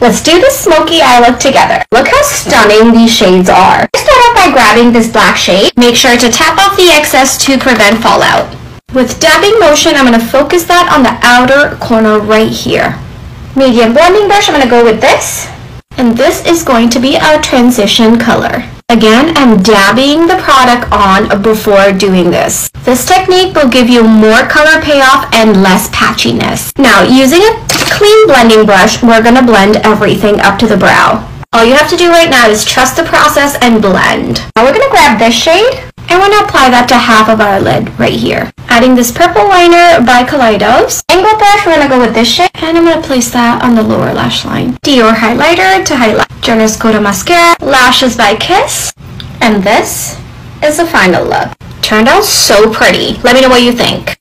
Let's do the smoky eye look together. Look how stunning these shades are. Start off by grabbing this black shade. Make sure to tap off the excess to prevent fallout. With dabbing motion, I'm going to focus that on the outer corner right here. Medium blending brush, I'm going to go with this. And this is going to be our transition color. Again, I'm dabbing the product on before doing this. This technique will give you more color payoff and less patchiness. Now, using a clean blending brush, we're going to blend everything up to the brow. All you have to do right now is trust the process and blend. Now we're going to grab this shade and we're going to apply that to half of our lid right here. Adding this purple liner by Kaleidos. Angle brush, we're going to go with this shade and I'm going to place that on the lower lash line. Dior highlighter to highlight. Generous coat of mascara. Lashes by Kiss. And this is the final look. Turned out so pretty. Let me know what you think.